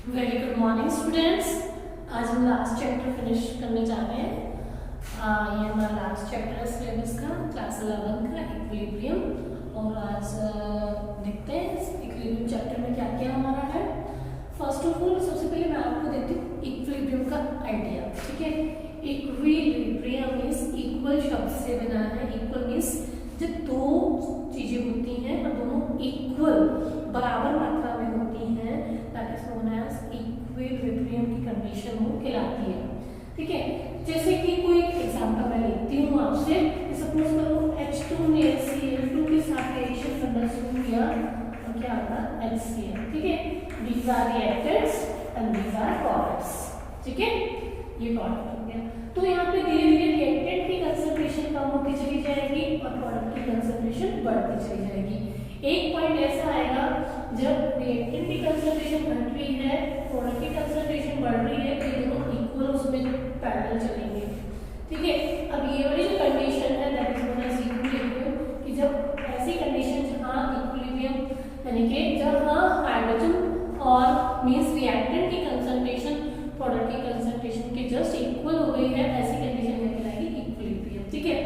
Very good morning students. आज हम last chapter finish करने जा रहे हैं। ये हमारा लास्ट चैप्टर है सिलेबस का, क्लास 11 का इक्विलिब्रियम। और आज देखते हैं इस इक्विलिब्रियम चैप्टर में क्या क्या हमारा है। फर्स्ट ऑफ ऑल सबसे पहले मैं आपको देती हूँ इक्विलिब्रियम का आइडिया। ठीक है, इक्विलिब्रियम मीन्स इक्वल शब्द से बना है। इक्वल मीन्स जब दो चीजें होती हैं और दोनों इक्वल बराबर मात्रा में होती हैं, that is known as equilibrium की कंडीशन वो कहलाती है। ठीक है, जैसे कि कोई एग्जांपल मैं लेती हूँ आपसे। सपोज करो H2 ने Cl2 के साथ रिएक्शन करना शुरू किया और क्या होगा HCl। ठीक है, these are reactants and these are products। ठीक है, ये प्रोडक्ट हो गया। तो यहाँ पे धीरे धीरे रिएक्टेंट की कंसंट्रेशन कम होती चली जाएगी और प्रोडक्ट की कंसंट्रेशन बढ़ती चली जाएगी। एक पॉइंट ऐसा आएगा जब रिएक्टेंट की कंसंट्रेशन घट रही है, प्रोडक्ट की कंसंट्रेशन बढ़ रही है, तो ये दोनों इक्वल उसमें पैरेलल चलेंगे। ठीक है, अब ये वाली जो कंडीशन है that is known as equilibrium, कि जब ऐसी कंडीशन जहाँ इक्विलिब्रियम यानी कि जहाँ हाइड्रोजन और मींस रिएक्टेंट की कंसंट्रेशन प्रोडक्ट की कंसंट्रेशन के जस्ट इक्वल हो गई है, ऐसी कंडीशन में कहलाएगी इक्विलिब्रियम। ठीक है,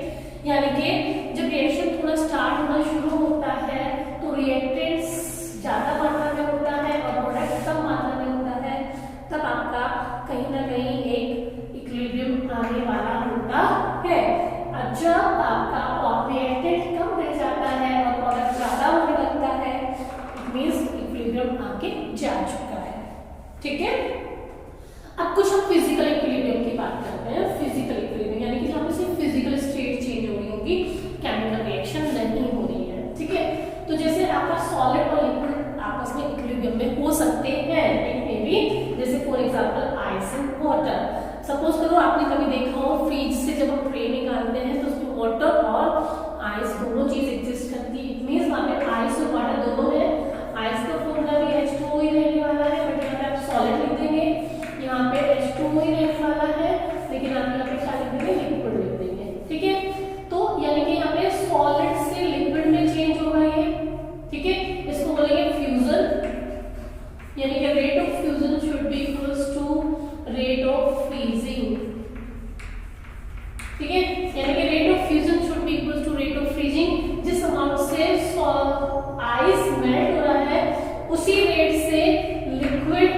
यानी कि जब रिएक्शन थोड़ा स्टार्ट होना शुरू होता है तो रिएक्टेंट्स ज्यादा मात्रा में होता है और प्रोडक्ट कम मात्रा में होता है, तब आपका कहीं ना कहीं एक इक्विलिब्रियम आने वाला होता है। और जब आपका रिएक्टेंट कम रह जाता है और प्रोडक्ट ज्यादा होने लगता है, इट मींस इक्विलिब्रियम आके जा चुका है। ठीक है, अब कुछ हम फिजिकल इक्विलिब्रियम की बात करते हैं। फिजिकल इक्विलिब्रियम यानी कि जहाँ पे सिर्फ फिजिकल स्टेट चेंज हो रही होगी, केमिकल रिएक्शन नहीं हो रही है। ठीक है, तो जैसे आपका सॉलिड और लिक्विड आपस में इक्विलिब्रियम में हो सकते हैं, इट मे बी, जैसे for example ice and water. Suppose करो आपने कभी देखा हो फ्रिज से जब हम ट्रे निकालते हैं तो उसमें वाटर और आइस दोनों चीज एग्जिस्ट करती है। इट मींस वहां पे आइस और वाटर दोनों है। आइस का फॉर्मूला भी H2O ही रहने वाला है, बट यहाँ पे आप सॉलिड लिख देंगे, यहाँ पे H2O ही रहने वाला है, लेकिन आप यहाँ पे क्या लिख देंगे, लिक्विड लिख देंगे। ठीक है, तो यानी कि यहाँ पे सॉलिड से लिक्विड में चेंज होगा ये। ठीक है, इसको बोलेंगे फ्यूजन, यानी कि rate of fusion should be equals to rate of freezing. ठीक है, यानी कि rate of fusion should be equals to rate of freezing. जिस अमाउंट से आइस मेल्ट हो रहा है उसी रेट से लिक्विड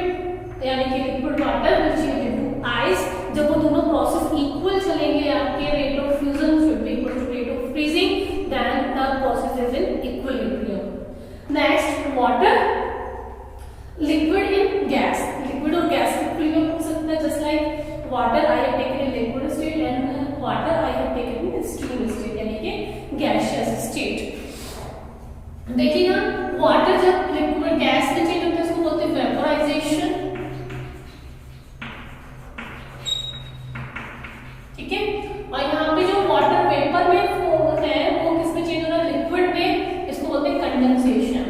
यानी कि liquid water will change into ice. जब वो दोनों प्रोसेस इक्वल चलेंगे, आपके rate of fusion should be equal to rate of freezing, then the process is in equilibrium. Next, water, liquid in gas. Liquid और gas का equilibrium हो सकता है just like water I have taken in liquid state and water I have taken in steam state, यानी कि gaseous state. देखिएगा, water जब liquid gas में चेंज होता है उसको बोलते हैं वेपोराइजेशन। ठीक है, और यहाँ पे जो वाटर वेपर में है वो किस में चेंज हो रहा है, लिक्विड में, इसको बोलते हैं कंडेंसेशन।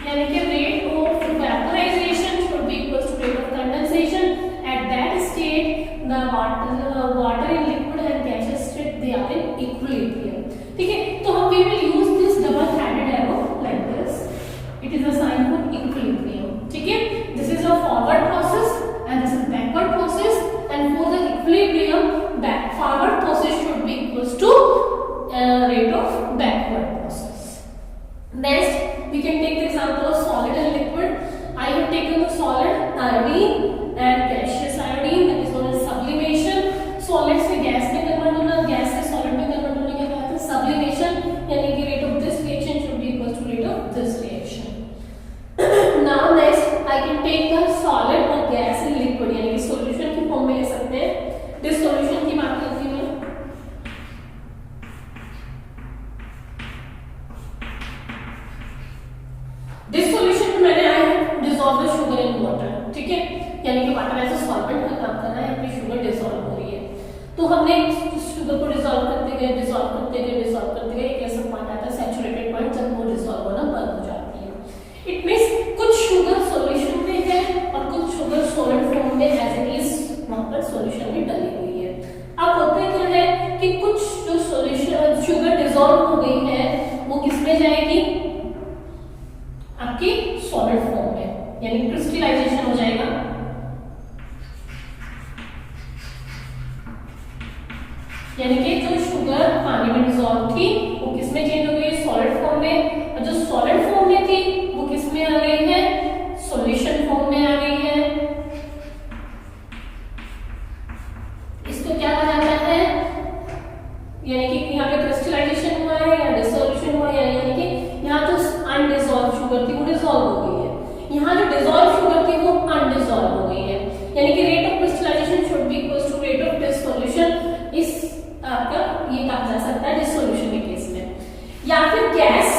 यानी कि rate of vaporisation should be equal to rate of condensation. At that state the water in liquid and gaseous state they are in equilibrium. ठीक है, तो हम we will use this double headed arrow like this, it is a sign for equilibrium. ठीक है, this is a forward process and this is backward process, and for the equilibrium back forward process should be equals to rate of backward process. Next, we can take the example of solid and liquid. I have taken the solid iodine and gaseous iodine, that is known as sublimation. Solid से gas में convert होना, gas से solid में convert होने के बाद sublimation, यानी कि rate of this reaction should be equals to rate of this reaction. Now next, I can take the solid और gas in liquid, यानी कि solution की फॉर्म में ले सकते हैं। This solution की बात करती हूँ मैं। This solution में मैंने I have dissolved the sugar in water। ठीक है, यानी कि वाटर ऐसा सॉल्वेंट का काम कर रहा है, अपनी शुगर डिसॉल्व हो रही है। तो हमने शुगर को डिसॉल्व करते गए एक ऐसा पॉइंट आता है सैचुरेटेड पॉइंट, जब वो डिसॉल्व होना बंद हो जाती है। इट मींस कुछ शुगर सॉल्यूशन में है और कुछ शुगर सॉलिड फॉर्म में एज इट इज वहां पर सॉल्यूशन में डली हुई है। अब होता क्या है कि कुछ जो सॉल्यूशन शुगर डिसॉल्व हो गई है वो किस में जाएगी, आपकी सॉलिड फॉर्म में। यानी क्रिस्टलाइजेशन हो जाएगा। यानी कि जो शुगर पानी में डिसॉल्व थी वो किस में चेंज हो गई, सॉलिड फॉर्म में, और जो सॉलिड फॉर्म में थी वो किस में आ गई है, सॉल्यूशन फॉर्म में आ गई है। इसको क्या कहा जाता है, यानी कि यहाँ पे क्रिस्टलाइजेशन हुआ है या डिसोल्यूशन हुआ है, यानी कि यहाँ जो अनडिसॉल्व शुगर थी वो डिसॉल्व हो गई है, यहाँ जो डिसॉल्व शुगर थी वो अनडिसॉल्व हो गई है। यानी कि rate of crystallisation should be equal to rate of dissolution. इस आपका ये कहा जा सकता है डिसोल्यूशन के केस में। या फिर गैस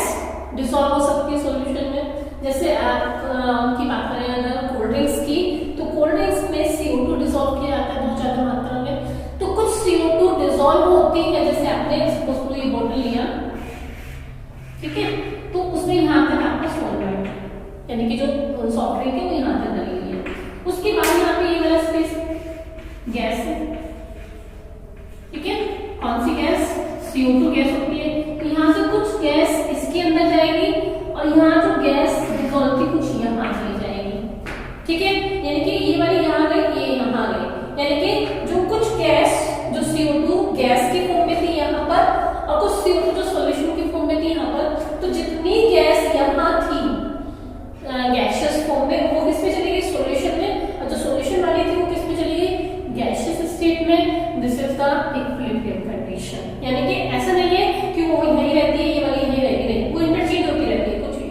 डिसॉल्व हो सकती है सॉल्यूशन में, जैसे आप की बात करें अगर कोल्ड ड्रिंक्स की, तो कोल्ड ड्रिंक्स में CO2 डिसॉल्व किया जाता है बहुत ज्यादा मात्रा में, तो कुछ CO2 डिसॉल्व होती है, जैसे आपने सपोज ये बोतल लिया, ठीक है, तो उसमें यहाँ तक आपका सॉल्वेंट यानी कि जो सॉफ्ट ड्रिंक है वो यहाँ तक डली हुई है, उसके बाद यहाँ पे ये वाला स्पेस गैस है, ठीक है, कौन सी गैस, CO2 गैस होती है, तो यहाँ से कुछ गैस इसके अंदर जाएगी और यहाँ जो गैस डिसॉल्व थी कुछ यहाँ चली जाएगी, ठीक है, यानी कि ये वाली यहाँ गई, ये यहाँ गई, यानी कि जो कुछ गैस जो CO2 गैस की फॉर्म में थी यहाँ पर और कुछ CO2 जो सॉल्यूशन की फॉर्म में थी यहाँ पर, तो जितनी गैस यहाँ थी गैसियस फॉर्म में वो किस में चली गई, सॉल्यूशन में, और जो सॉल्यूशन वाली थी वो किस में चली गई, गैसियस स्टेट में। This is the equilibrium condition. यानी कि ऐसा नहीं है कि वो यहीं रहती है ये वाली यहीं रहेगी, नहीं, वो इंटरचेंज होती रहती है, कुछ भी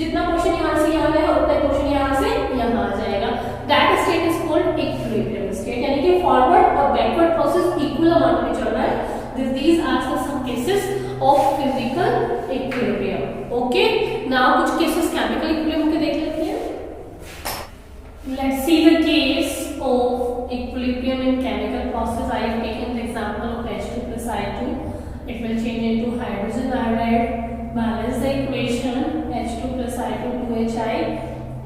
जितना पोर्शन यहाँ से यहाँ गया उतना पोर्शन यहाँ से यहाँ आ जाएगा। That state is called equilibrium state, यानी कि फॉरवर्ड और बैकवर्ड प्रोसेस इक्वल अमाउंट में चल रहा है। These are some cases of physical equilibrium. Okay, now कुछ केसेस केमिकल इक्विलिब्रियम के देख लेते हैं। Let's see the case of equilibrium in chemical process. I have taken the example of H2 plus I2. It will change into hydrogen iodide. Balance the equation H2 plus I2 2HI.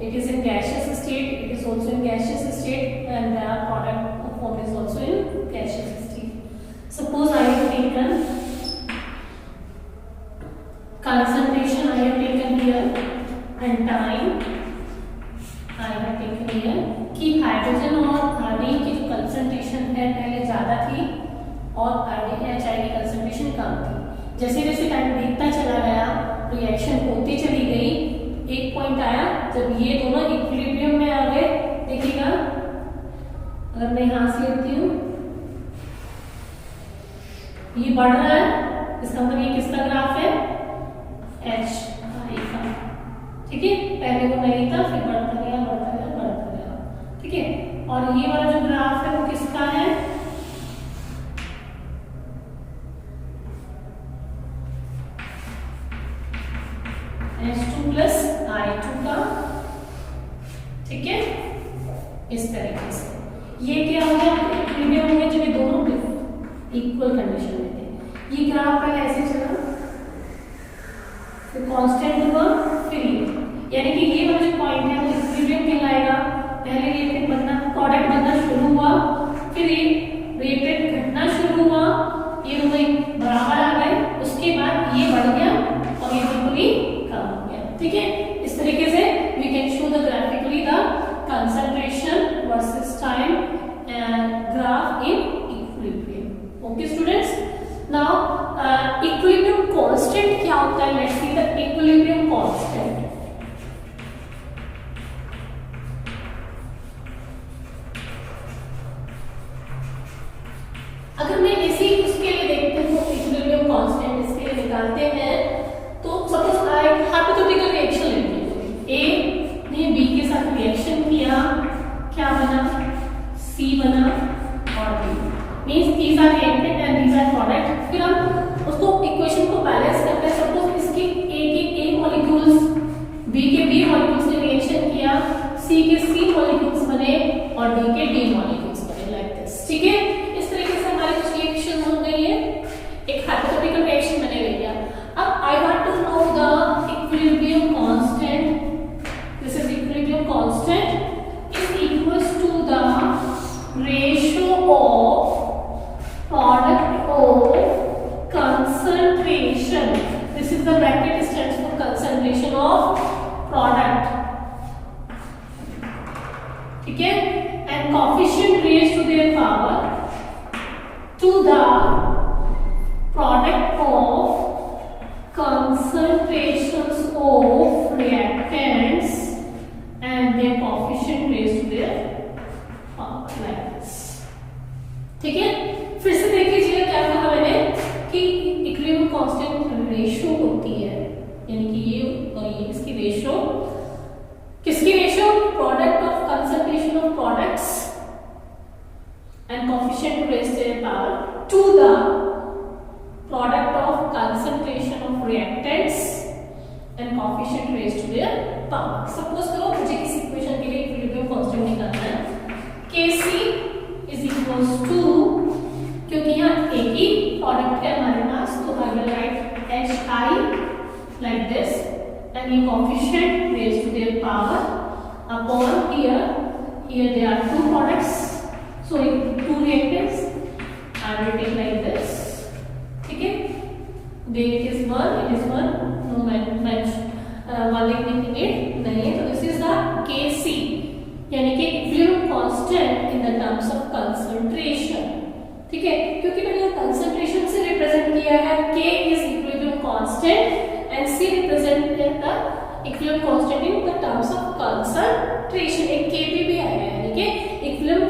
It is in gaseous state. It is also in gaseous state, and the product form is also in gaseous state. Suppose I have taken concentration. I have taken here and time. I have taken here कि hydrogen और argan की जो concentration है पहले ज्यादा थी और HI की कंसंट्रेशन कम थी। जैसे जैसे टाइम बीतता चला गया रिएक्शन होती चली गई, एक पॉइंट आया जब ये दोनों इक्विलिब्रियम में आ गए। देखिएगा अगर मैं यहां से लेती हूँ ये बढ़ रहा है, इसका मतलब ये किसका ग्राफ है, HI का, ठीक है, पहले वो नहीं था फिर बढ़ता गया बढ़ता गया बढ़ता गया, ठीक है, और ये वाला जो ग्राफ है वो किसका है, H2 प्लस I2 का, ठीक है, इस तरीके से ये क्या हो गया, इक्विलिब्रियम हो गया जब ये दोनों इक्वल कंडीशन में थे। ये ग्राफ पहले ऐसे चला फिर कांस्टेंट हुआ फिर यानी कि ये वाला जो पॉइंट है वो इक्विलिब्रियम कहलाएगा। पहले रिएक्टेंट बनना प्रोडक्ट बनना शुरू हुआ, फिर ये रिएक्टेंट घटना शुरू हुआ, ये दोनों बराबर आ गए, उसके बाद ये बढ़ गया और ये बिल्कुल ही कम हो गया, ठीक है। इस तरीके से we can show the graphically the concentration versus time graph in equilibrium. Okay students, now equilibrium constant क्या होता है, let's see the equilibrium constant. अगर मैं इसी उसके लिए देखते हैं तो इक्विलिब्रियम कांस्टेंट इसके लिए निकालते हैं, तो सपोज आई हाइपोथेटिकल रिएक्शन लेते हैं, ए ने बी के साथ रिएक्शन किया, क्या बना, सी बना और B, means these are reactant and these are product. फिर हम उसको इक्वेशन को बैलेंस करते हैं, सपोज इसके ए के ए मॉलिक्यूल्स बी के बी मॉलिक्यूल्स ने रिएक्शन किया, सी के सी मॉलिक्यूल्स बने और डी के डी मॉलिक्यूल्स बने, लाइक दिस, ठीक है। इस तरीके से हमारी कुछ रिएक्शन हो गई है, एक हाइपोथेटिकल रिएक्शन बने हुई है। अब I want to know the equilibrium constant, this is equilibrium constant is equals to the ratio of product of concentration, this is the bracket stands for concentration of product ठीक है, and coefficient raise to their power to the product of concentrations of reactants and their coefficient raised to their power like this. ठीक है, फिर से देख लीजिए क्या कहा मैंने कि इक्विलिब्रियम कांस्टेंट रेशियो होती है, यानी कि ये और ये इसकी रेशियो, किसकी ratio? Product of concentration of products and coefficient raised to their power to the product of concentration of reactants and coefficient raised to their power. Suppose करो मुझे इस इक्वेशन के लिए इक्विलिब्रियम कांस्टेंट निकालना है, Kc is equals to, क्योंकि यहाँ एक ही प्रोडक्ट है हमारे पास, तो I will write Hi like this and ये coefficient raised to their power upon here there are two products, sorry two reactants, I will take like this. ठीक है, it is 1, no match, one लिखने की need नहीं है, तो this is the Kc, यानी कि equilibrium constant in the terms of concentration. ठीक है, क्योंकि मैंने यहाँ कंसंट्रेशन से रिप्रेजेंट किया है, K is equilibrium constant and C represent the equilibrium constant in the terms of concentration. एक Kp भी आया है, यानी कि equilibrium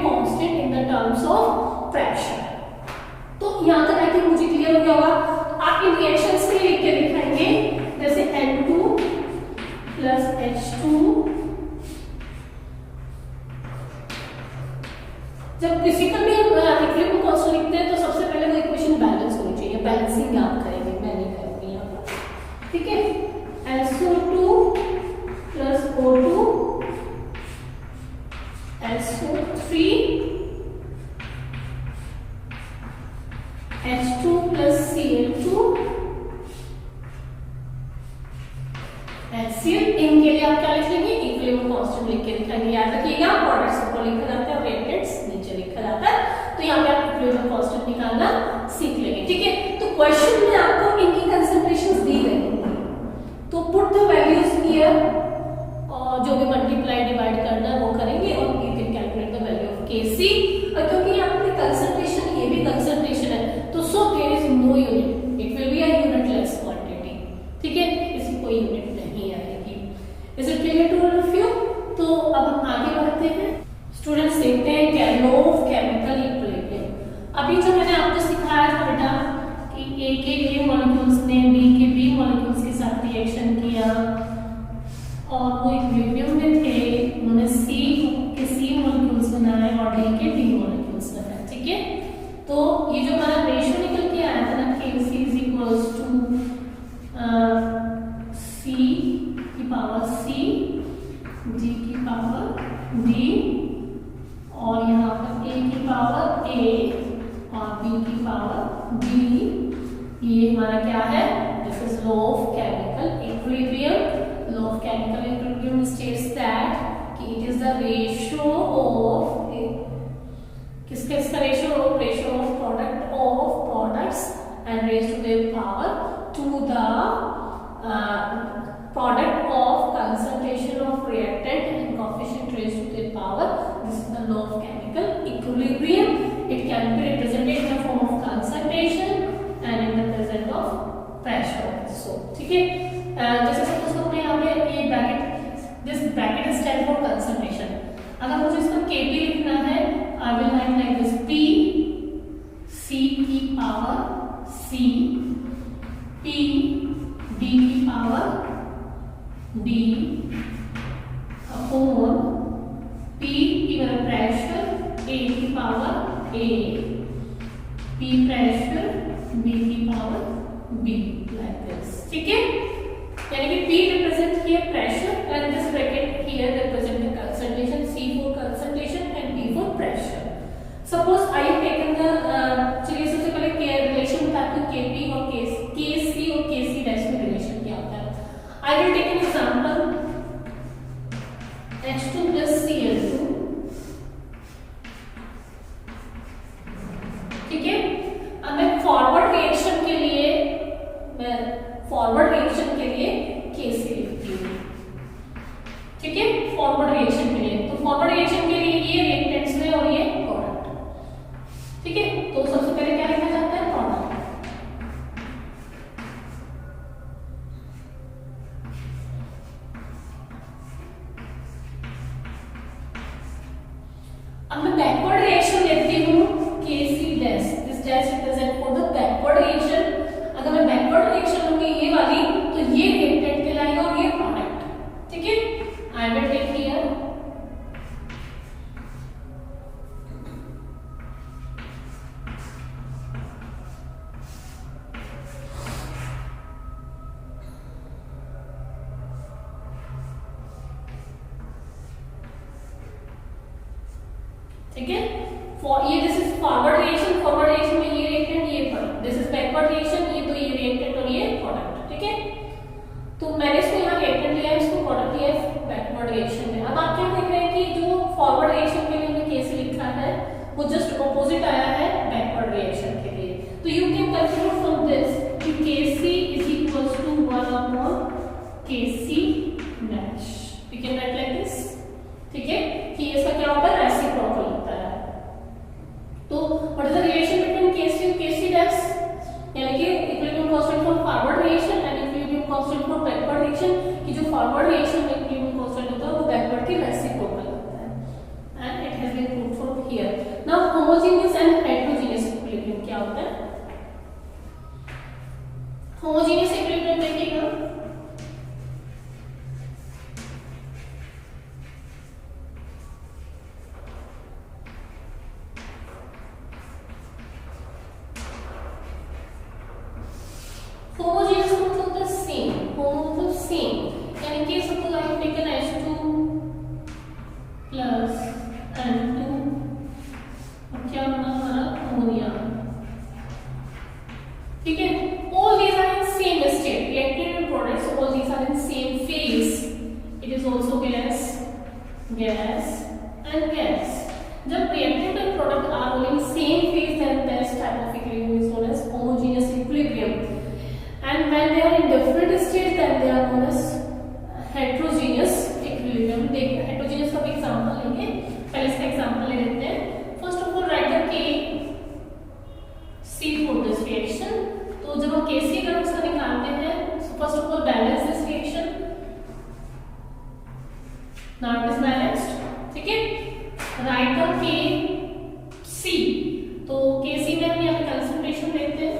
constant in the terms of pressure. तो यहाँ तक आई थिंक मुझे क्लियर हो गया होगा। आप इन रिएक्शंस के लिख के दिखाएंगे, जैसे N2 प्लस H2, जब किसी का भी इक्विलिब्रियम कांस्टेंट लिखते हैं तो सबसे पहले वो इक्वेशन बैलेंस होनी चाहिए, बैलेंसिंग आप करेंगे, मैं नहीं करूंगी यहाँ पर। ठीक है, SO2 plus O2 SO3 H2 plus Cl2 HCl, इनके लिए आप क्या लिख लेंगे? इक्विलिब्रियम कांस्टेंट लिख के दिखाएंगे। याद रखिएगा, प्रोडक्ट्स ऊपर लिखा जाता है, रिएक्टेंट्स नीचे लिखा जाता है, तो यहाँ पे आप इक्विलिब्रियम कांस्टेंट निकालना सीख लेंगे। ठीक है, तो क्वेश्चन में आपको इनकी कंसंट्रेशंस दी गई होंगी, तो पुट द वैल्यूज हियर, और जो भी मल्टीप्लाई डिवाइड करना है वो करेंगे और you can calculate the value of Kc। और क्योंकि यहाँ पे कंसंट्रेशन, ये भी कंसंट्रेशन है, तो so there is no unit, it will be a unitless quantity. ठीक है, इसकी कोई यूनिट नहीं आएगी। Is it clear to all of you? तो अब हम आगे बढ़ते हैं। स्टूडेंट्स देखते हैं गैलोव केमिकल इक्विलिब्रियम। अभी जो मैंने आपको सिखाया था बेटा कि A के A मॉलिक्यूल्स ने B के B मॉलिक्यूल्स के साथ रिएक्शन किया और वो इक्विलिब्रियम में थे, उन्होंने C के C मॉलिक्यूल्स बनाए और D के D मॉलिक्यूल्स बनाए। ठीक है, तो ये जो हमारा रेशियो निकल के आया था ना, Kc is equals to C की पावर C, D की पावर D, और यहाँ पर A की पावर A और B की पावर B। ये हमारा क्या है? This is law of chemical equilibrium. Law of chemical equilibrium states that कि it is the ratio of किसका ratio of products and raise to their power to the product of concentration of reactant and coefficient raise to their power. This is the law of chemical equilibrium. It can be represented in the form of concentration and in the presence of pressure also. ठीक है, जैसे suppose हमने यहाँ पे ये bracket, this bracket stand for concentration. अगर मुझे इसका Kp लिखना है, I will write like this, P C की पावर C, P D की पावर D अपॉन P की प्रेशर A की power A, P pressure B की पावर B, like this। ठीक है, यानी कि P represent here pressure and this bracket here represent the concentration, C for concentration and P for pressure। Suppose I have taken the चलिए सबसे पहले relation बताती हूँ Kp और Kc और Kc डैश में रिलेशन क्या होता है। I will take an example H2 plus Cl2। ठीक है, अब मैं फॉरवर्ड रिएक्शन के लिए Kc लिखती हूँ। ठीक है, फॉरवर्ड रिएक्शन के लिए। तो फॉरवर्ड रिएक्शन के लिए ये रिएक्टेंट्स में और ये प्रोडक्ट। ठीक है, तो सबसे पहले क्या लिखा जाता है, प्रोडक्ट। अब मैं बैकवर्ड रिएक्शन लेती हूँ Kc dash, this dash represent for the backward reaction. अगर मैं बैकवर्ड रिएक्शन लूंगी ये वाली, तो ये रिएक्टेंट कहलाएगा और ये प्रोडक्ट। ठीक है, आई विल टेक हियर ठीक है, फॉर ये this is forward reaction, forward reaction में ये रिएक्टेंट ये product, this is backward reaction, ये तो ये रिएक्टेंट और ये प्रोडक्ट। ठीक है, तो मैंने इसको यहाँ रिएक्टेंट लिया है, इसको प्रोडक्ट लिया है बैकवर्ड रिएक्शन में। अब आप क्या देख रहे हैं कि जो फॉरवर्ड रिएक्शन के लिए हमने Kc लिखा है वो जस्ट ऑपोजिट आया है बैकवर्ड रिएक्शन के लिए। तो you can conclude from this कि Kc is equals to 1 upon Kc dash. We can write like this. ठीक है, कि इसका क्या होता है, रेसिप्रोकल होता है। तो what is the relation between Kc और Kc डैश, यानी कि equilibrium constant for forward reaction and equilibrium constant for backward reaction. कि जो फॉरवर्ड रिएक्शन में इक्विलिब्रियम कांस्टेंट होता है वो बैकवर्ड की रेसिप्रोकल होता है। And it has been proved from here. Now homogeneous and heterogeneous equilibrium क्या होता है? होमोजेनियस इक्विलिब्रियम देखिएगा, homogeneous मतलब the same, homo मतलब same, यानी कि suppose I have taken H2 plus N2, अब क्या बना हमारा अमोनिया। ठीक है, all these are in same state, reactant products, all these are in same phase, it is also gas, gas and gas। जब reactant and product are all in same phase, then this type of equilibrium is known as homogeneous equilibrium। And when they are in different states, then they are known as heterogeneous equilibrium। देखिए heterogeneous का भी example लेंगे, पहले इसका example ले लेते हैं। First of all right the Kc for this reaction. तो जब हम Kc अगर उसका निकालते हैं, so first of all balance this reaction, now it is balanced। ठीक है, राइट द Kc, तो Kc में हम यहाँ पे कंसंट्रेशन लेते हैं,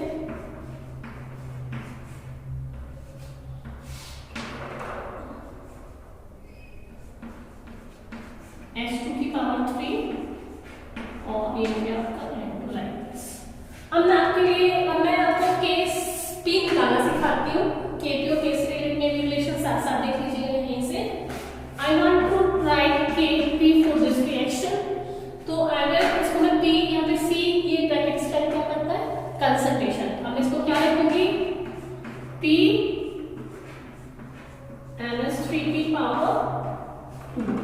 H2 की पावर 3 और ये हो गया आपका N2 लाइक दिस। अब मैं आपको केस P निकालना सिखाती हूँ। Kp और Kc में भी रिलेशन साथ साथ देख लीजिएगा यहीं से। I want to write Kp for this reaction, तो अगर इसको मैं P यहाँ पे C ये ब्रैकेट स्टाइल क्या करता है, कंसंट्रेशन। अब इसको क्या लिखूंगी, P NH3 की पावर 2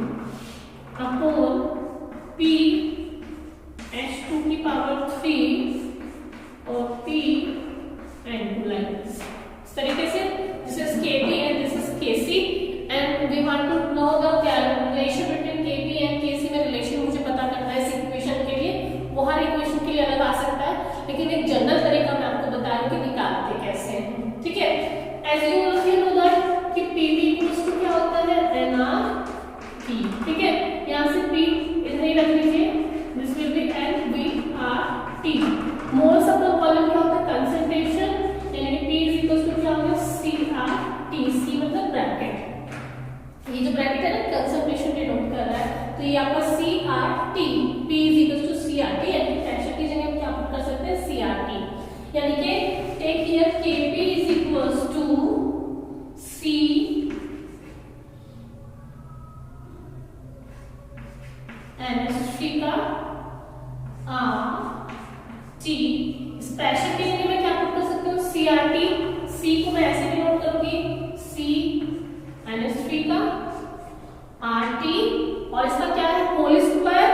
अपॉन P H2 की पावर 3 और P N2 लाइक दिस। इस तरीके से this is Kp and this is Kc and we want to know the relation between Kp and Kc में रिलेशन मुझे पता करना है इस इक्वेशन के लिए। वो हर इक्वेशन के लिए अलग आ सकता है, लेकिन एक जनरल तरीका मैं आपको बता रही हूँ कि निकालते कैसे हैं। ठीक है, as you also know that कि Pv इक्वल्स टू क्या होता है, Nr T। ठीक है, यहाँ से P इधर ही रख लीजिए, this will be NVRT। Moles of the volume क्या होता है, कंसंट्रेशन, यानी कि P इज इक्वल्स टू क्या होगा, CRT। C मतलब ब्रैकेट, ये जो ब्रैकेट है ना कंसंट्रेशन डिनोट कर रहा है, तो ये आपका CRT, P is equals to CRT, यानी प्रेशर की जगह हम क्या पुट कर सकते हैं, CRT। यानी कि take here Kp is equals to C NH3 का RT। इस प्रेशर की जगह मैं क्या पुट कर सकती हूँ, CRT। C को मैं ऐसे भी नोट करूंगी, C NH3 का RT, और इसका क्या है, होल स्क्वायर,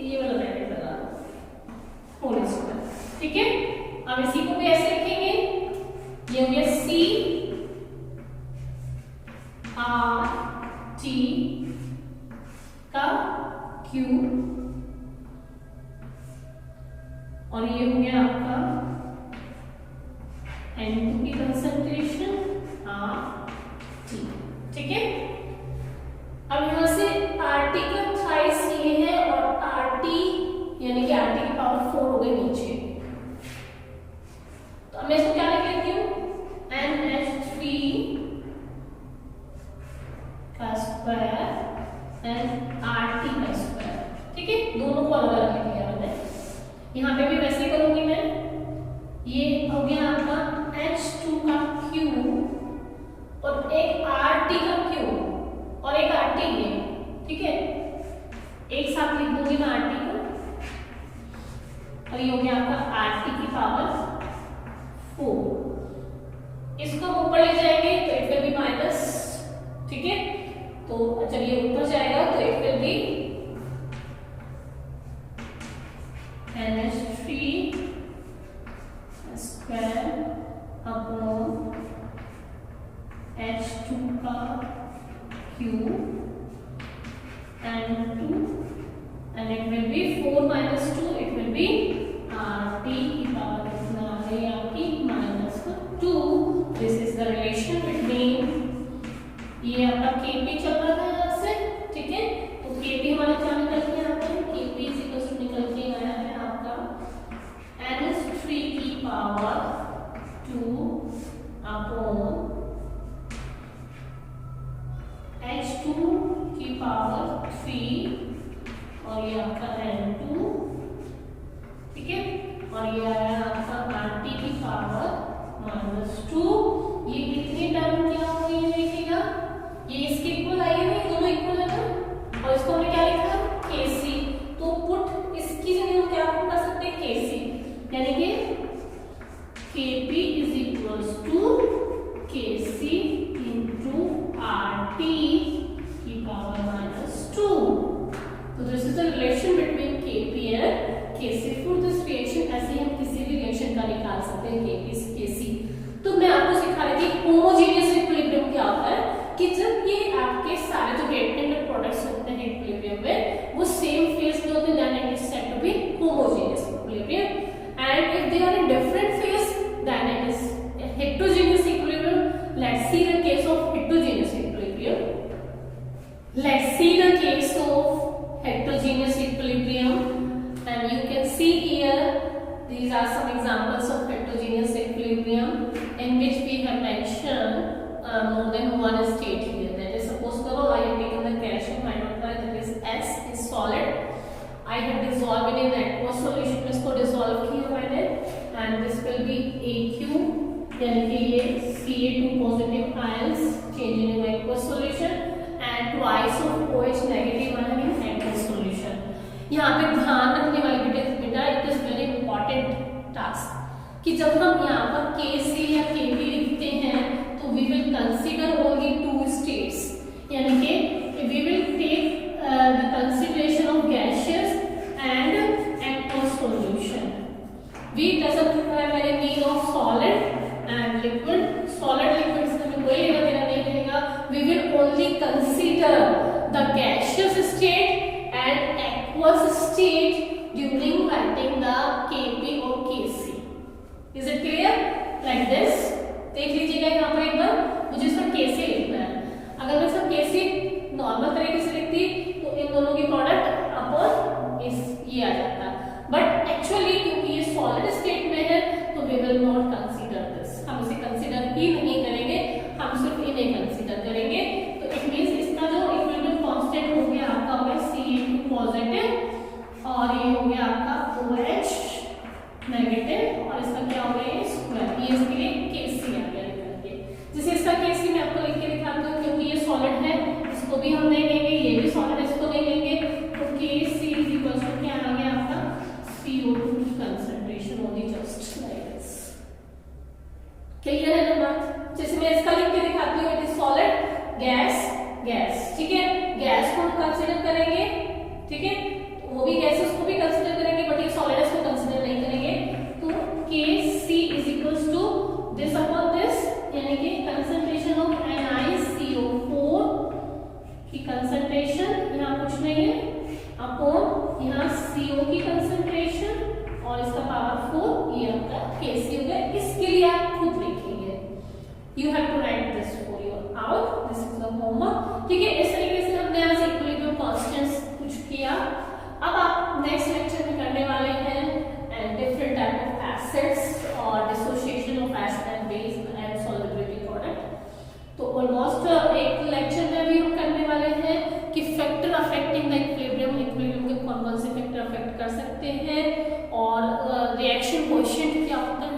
ये वाला ब्रैकेट लगा होल स्क्वायर। ठीक है, अब इसी को भी ऐसे रखेंगे, ये हो गया C RT का Q और ये हो गया आपका N2 की कंसंट्रेशन RT। ठीक है, अब यहां से RT का थ्राइस ये है और RT यानी कि RT की पावर 4 हो गई नीचे, तो अब मैं इसको क्या लिख लेती हूँ NH3 का स्क्वायर एंड RT का स्क्वायर। ठीक है, दोनों को अलग अलग लिख लिया मैंने। यहाँ पे भी वैसे ही करूंगी मैं। ये हो गया आपका H2 का Q और एक RT का Q और एक RT है। ठीक है, एक साथ लिख दूंगी मैं RT को और ये हो गया आपका RT की पावर 4। इसको ऊपर ले जाएंगे तो इट विल बी माइनस। ठीक है, तो चलिए ऊपर जाएगा तो it will B NH3 square upon H2 का Q N2 and it will be 4 minus 2, it will be RT की पावर कितना आ गई आपकी -2। This is the relation between, ये आपका Kp चल रहा था यहाँ से। ठीक है, तो Kp हमारा क्या निकल के आता है, Kp निकल के आया है आपका NH3 की पावर 2 अपॉन H2 की पावर 3 और ये आपका N2। ठीक है, और ये आया आपका RT की पावर -2। ये कितनी टर्म क्या हो गई देखिएगा, ये इसके इक्वल आई है, नहीं दोनों इक्वल है ना, और इसको हमने क्या लिखा Kc, तो पुट इसकी जगह हम क्या कर सकते हैं Kc, यानी कि Kp is equals to Kc into RT की पावर -2। तो this is the relation between Kp and Kc। For this reaction ऐसे हम किसी भी रिएक्शन का निकाल सकते हैं Kp से Kc। तो मैं आपको सिखा रही थी होमोजेनियस इक्विलिब्रियम क्या होता है, कि जब ये आपके सारे जो रिएक्टेंट और प्रोडक्ट्स होते हैं इक्विलिब्रियम में वो सेम फेज में होते हैं, then it is said to be homogeneous equilibrium. And if they are in different phase then it is heterogeneous equilibrium. Let's see the case of heterogeneous equilibrium. Let's see the case of heterogeneous equilibrium, and you can see here these are some examples of heterogeneous equilibrium in which we have mentioned more than one state here. That is, suppose I have taken the calcium hydroxide, that is S is solid. I have dissolved it in aqueous solution, इसको dissolve किया मैंने, and this will be AQ, यानी कि ये Ca2 positive ions changing in aqueous solution and twice of OH negative ion in aqueous solution। यहाँ पे ध्यान रखने वाली बेटा it is very important task कि जब हम यहाँ पर Kc या Kp लिखते हैं तो we will consider only 2 states, यानी कि we will take the consideration of gaseous and aqueous solution. We doesn't have any need of solid and liquid. Solid liquid से हमें कोई लेना देना नहीं रहेगा। We will only consider the gaseous state and aqueous state during writing the Kp or Kc। Is it clear? Like this। देख लीजिएगा यहाँ पर एक बार, मुझे इसका Kc लिखना है। अगर मैं इसका Kc नॉर्मल तरीके से लिखती तो इन दोनों की प्रोडक्ट अपॉन इस ये आ जाता, बट एक्चुअली क्योंकि ये सॉलिड स्टेट में है तो we will not consider this. हम इसे कंसीडर ही नहीं करेंगे, हम सिर्फ इन्हें कंसीडर करेंगे। तो इट मींस इसका जो इक्विलिब्रियम कांस्टेंट हो गया आपका वो Ca2 पॉजिटिव और ये हो गया आपका OH नेगेटिव और इसका क्या हो गया स्क्वायर। ये इसके लिए Kc आ गया निकल के। जैसे इसका Kc मैं आपको लिख के दिखाती हूँ, क्योंकि ये सॉलिड है इसको भी हम नहीं लेंगे, ये भी सॉलिड है इसको नहीं लेंगे, तो Kc इज इक्वल टू क्या आ गया आपका CO2 की concentration only just like this. Clear है ना बात? जैसे मैं इसका लिख के दिखाती हूँ, it is solid gas gas. ठीक है, गैस को हम कंसीडर करेंगे, ठीक है, वो भी गैसेस को भी कंसीडर करेंगे, बट ये सॉलिड्स को कंसीडर नहीं करेंगे। तो Kc is equals to this upon this, यानी कि concentration of NiCO4 you have to write this for your out, this is the homework. ठीक है, इस तरीके से हमने आज इक्विलिब्रियम कांस्टेंट्स कुछ किया। अब आप नेक्स्ट लेक्चर में करने वाले हैं डिफरेंट टाइप ऑफ एसिड्स और dissociation of acid and base and solubility product. तो ऑलमोस्ट एक लेक्चर में भी हम करने वाले हैं कि factor affecting the equilibrium, equilibrium के कौन कौन से फैक्टर अफेक्ट कर सकते हैं और रिएक्शन कोएफिशिएंट क्या होता है